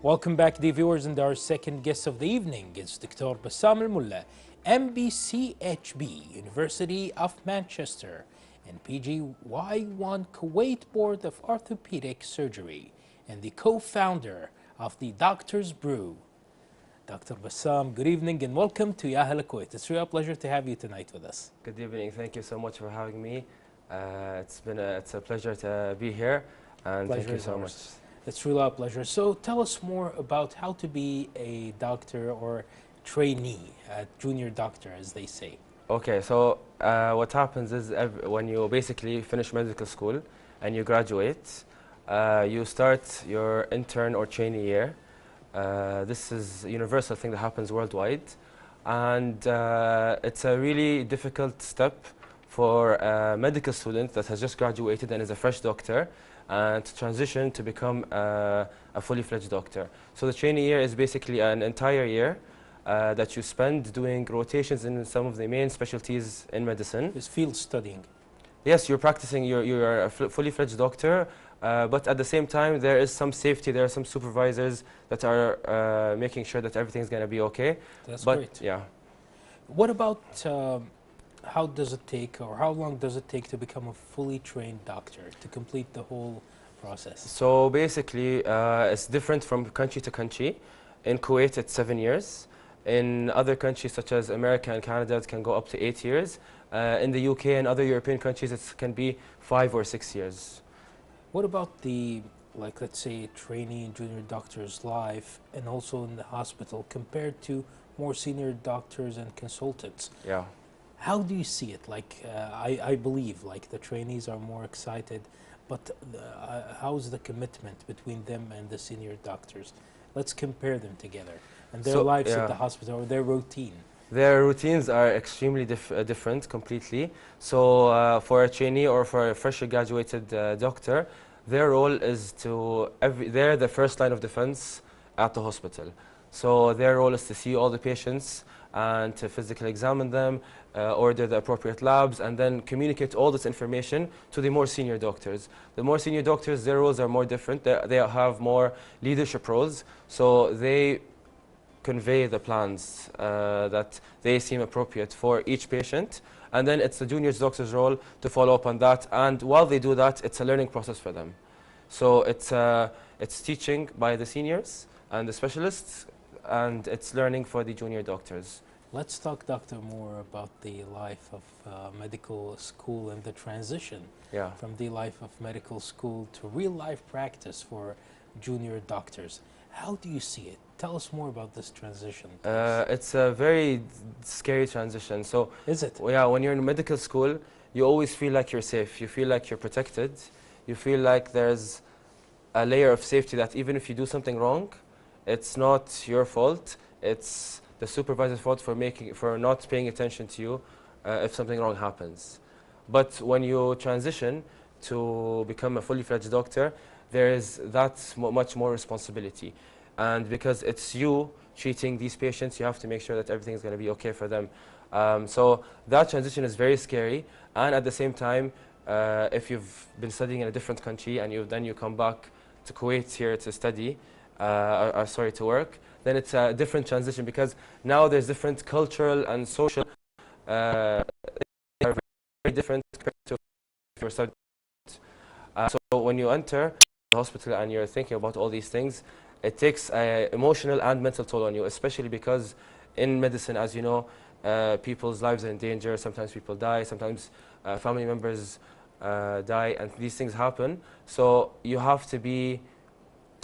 Welcome back, dear viewers, and our second guest of the evening is Dr. Bassam Almulla, MBCHB, University of Manchester, and PGY1 Kuwait Board of Orthopedic Surgery, and the co-founder of the Doctor's Brew. Dr. Bassam, good evening and welcome to Hala Kuwait. It's really a pleasure to have you tonight with us. Good evening. Thank you so much for having me. It's a pleasure to be here, and Pleasure thank you is so ours. much. It's really a pleasure. So tell us more about how to be a doctor or trainee, a junior doctor, as they say. Okay, so what happens is when you basically finish medical school and you graduate, you start your intern or trainee year. This is a universal thing that happens worldwide, and it's a really difficult step for a medical student that has just graduated and is a fresh doctor, and to transition to become a fully fledged doctor. So the trainee year is basically an entire year that you spend doing rotations in some of the main specialties in medicine. It's field studying. Yes, you're practicing, you're a fully fledged doctor, but at the same time there is some safety, there are some supervisors that are making sure that everything's going to be okay. That's great. Yeah. What about how does it take, or how long does it take to become a fully trained doctor, to complete the whole process? So basically, it's different from country to country. In Kuwait, it's 7 years. In other countries such as America and Canada, it can go up to 8 years. In the UK and other European countries, it can be 5 or 6 years. What about the, like, let's say, trainee and junior doctor's life, and also in the hospital, compared to more senior doctors and consultants? Yeah. How do you see it? Like, I believe, like, the trainees are more excited, but how's the commitment between them and the senior doctors? Let's compare them together, and their lives at the hospital, or their routine. Their routines are extremely different completely. So for a trainee or for a freshly graduated doctor, their role is they're the first line of defense at the hospital. So their role is to see all the patients and to physically examine them, order the appropriate labs, and then communicate all this information to the more senior doctors. The more senior doctors, their roles are more different. They have more leadership roles, so they convey the plans that they seem appropriate for each patient, and then it's the junior doctor's role to follow up on that, and while they do that, it's a learning process for them. So it's teaching by the seniors and the specialists, and it's learning for the junior doctors. Let's talk, Doctor, more about the life of medical school and the transition from the life of medical school to real-life practice for junior doctors. How do you see it? Tell us more about this transition. It's a very scary transition. So, is it? Yeah, when you're in medical school, you always feel like you're safe. You feel like you're protected. You feel like there's a layer of safety that even if you do something wrong, it's not your fault. It's the supervisor's fault for not paying attention to you if something wrong happens. But when you transition to become a fully fledged doctor, there is that much more responsibility. And because it's you treating these patients, you have to make sure that everything is going to be okay for them. So that transition is very scary. And at the same time, if you've been studying in a different country and then you come back to Kuwait here to study, to work, then it's a different transition, because now there's different cultural and social are very different compared to if you're studying. So when you enter the hospital and you're thinking about all these things, it takes an emotional and mental toll on you, especially because in medicine, as you know, people's lives are in danger. Sometimes people die, sometimes family members die, and these things happen. So you have to be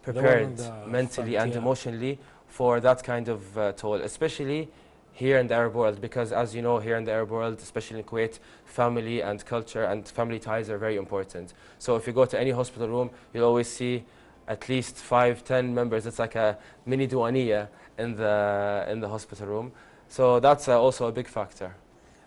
prepared mentally and emotionally for that kind of toll, especially here in the Arab world, because as you know, here in the Arab world, especially in Kuwait, family and culture and family ties are very important. So if you go to any hospital room, you'll always see at least 5-10 members. It's like a mini duaniya in the hospital room. So that's also a big factor.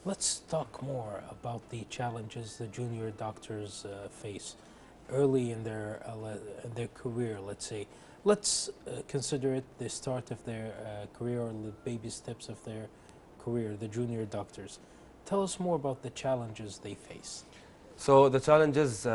Let's talk more about the challenges the junior doctors face early in their career, let's say. Let's consider it the start of their career, or the baby steps of their career, the junior doctors. Tell us more about the challenges they face. So the challenges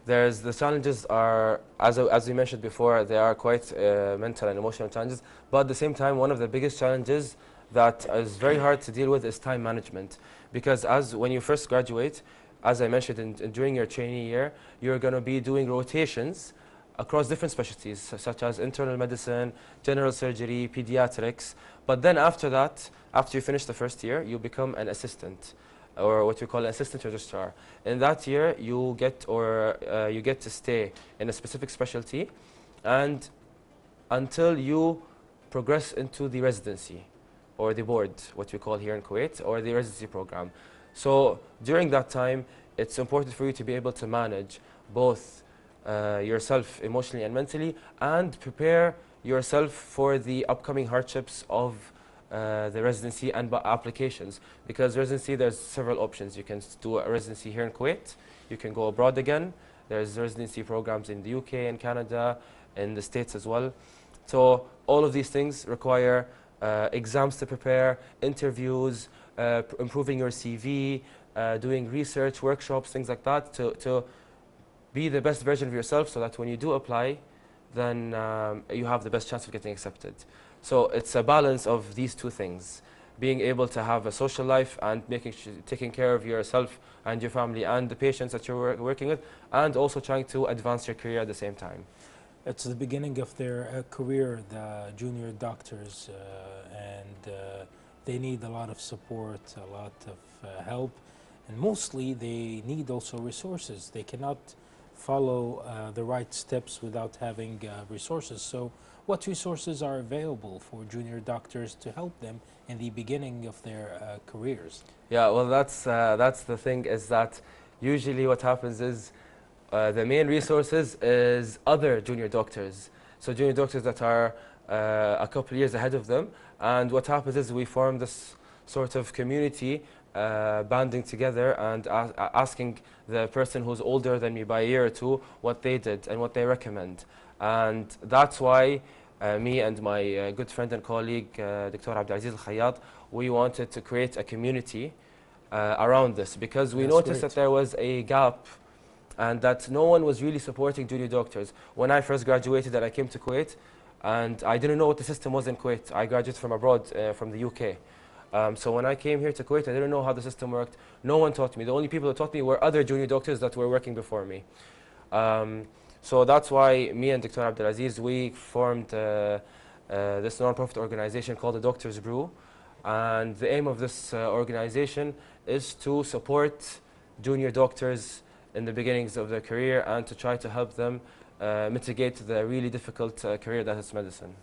There's the challenges are, as we mentioned before, they are quite mental and emotional challenges. But at the same time, one of the biggest challenges that is very hard to deal with is time management. Because when you first graduate, as I mentioned, during your trainee year, you're going to be doing rotations across different specialties, such as internal medicine, general surgery, pediatrics. But then after that, after you finish the first year, you become an assistant, or what we call an assistant registrar. In that year, you get to stay in a specific specialty, and until you progress into the residency, or the board, what we call here in Kuwait, or the residency program. So during that time, it's important for you to be able to manage both yourself emotionally and mentally, and prepare yourself for the upcoming hardships of the residency and applications. Because residency, there's several options. You can do a residency here in Kuwait, you can go abroad again. There's residency programs in the UK and Canada, in the States as well. So all of these things require exams to prepare, interviews, improving your CV, doing research, workshops, things like that, to be the best version of yourself, so that when you do apply, then you have the best chance of getting accepted. So it's a balance of these two things: being able to have a social life and taking care of yourself and your family and the patients that you're working with, and also trying to advance your career at the same time. It's the beginning of their career, the junior doctors, and they need a lot of support, a lot of help, and mostly they need also resources. They cannot follow the right steps without having resources. So what resources are available for junior doctors to help them in the beginning of their careers? Yeah, well, that's the thing, is that usually what happens is the main resources is other junior doctors. So junior doctors that are a couple of years ahead of them. And what happens is we form this sort of community, banding together and asking the person who's older than me by a year or two what they did and what they recommend. And that's why me and my good friend and colleague, Dr. AziadiQ8, we wanted to create a community around this, because we noticed that there was a gap and that no one was really supporting junior doctors. When I first graduated and I came to Kuwait, and I didn't know what the system was in Kuwait. I graduated from abroad, from the UK. So when I came here to Kuwait, I didn't know how the system worked. No one taught me. The only people that taught me were other junior doctors that were working before me. So that's why me and Dr. Abdulaziz, we formed this non-profit organization called the Doctor's Brew. And the aim of this organization is to support junior doctors in the beginnings of their career, and to try to help them mitigate the really difficult career that is medicine.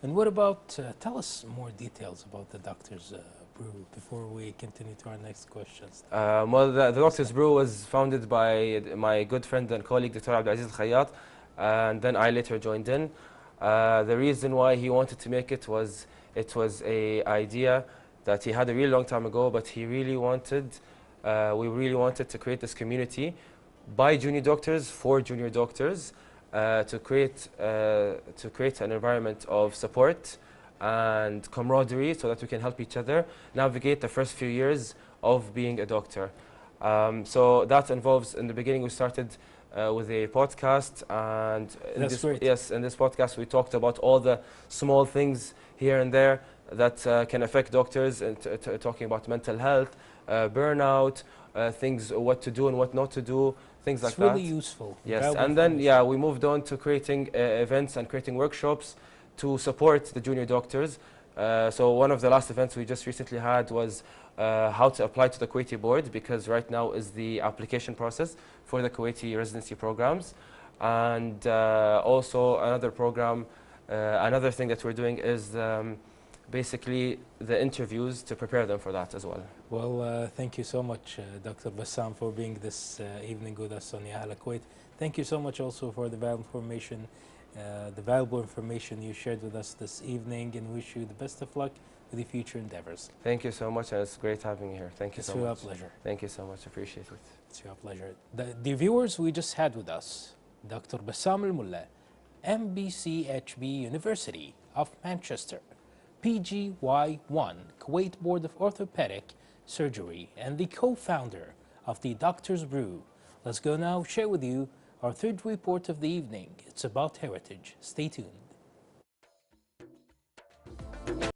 And what about, tell us more details about the Doctor's Brew before we continue to our next questions. Well, the Doctor's Brew was founded by my good friend and colleague, Dr. AziadiQ8, and then I later joined in. The reason why he wanted to make it was an idea that he had a really long time ago, but he really wanted, we really wanted to create this community by junior doctors for junior doctors, to create an environment of support and camaraderie, so that we can help each other navigate the first few years of being a doctor. So that involves, in the beginning we started with a podcast, and in this podcast we talked about all the small things here and there that can affect doctors, and talking about mental health, burnout, things, what to do and what not to do, things like that. It's really useful. Yes, and then we moved on to creating events and creating workshops to support the junior doctors. So one of the last events we just recently had was how to apply to the Kuwaiti board, because right now is the application process for the Kuwaiti residency programs. And also another program, another thing that we're doing is basically the interviews to prepare them for that as well. Well, thank you so much, Dr. Bassam, for being this evening with us on AziadiQ8. Thank you so much also for the valuable information you shared with us this evening, and wish you the best of luck with your future endeavors. Thank you so much, and it's great having you here. Thank you so much. It's a pleasure. Thank you so much. Appreciate it. It's your pleasure. The viewers we just had with us, Dr. Bassam Almulla, MBCHB University of Manchester, PGY1, Kuwait Board of Orthopedic Surgery, and the co-founder of the Doctor's Brew. Let's go now share with you Our third report of the evening, it's about heritage. Stay tuned.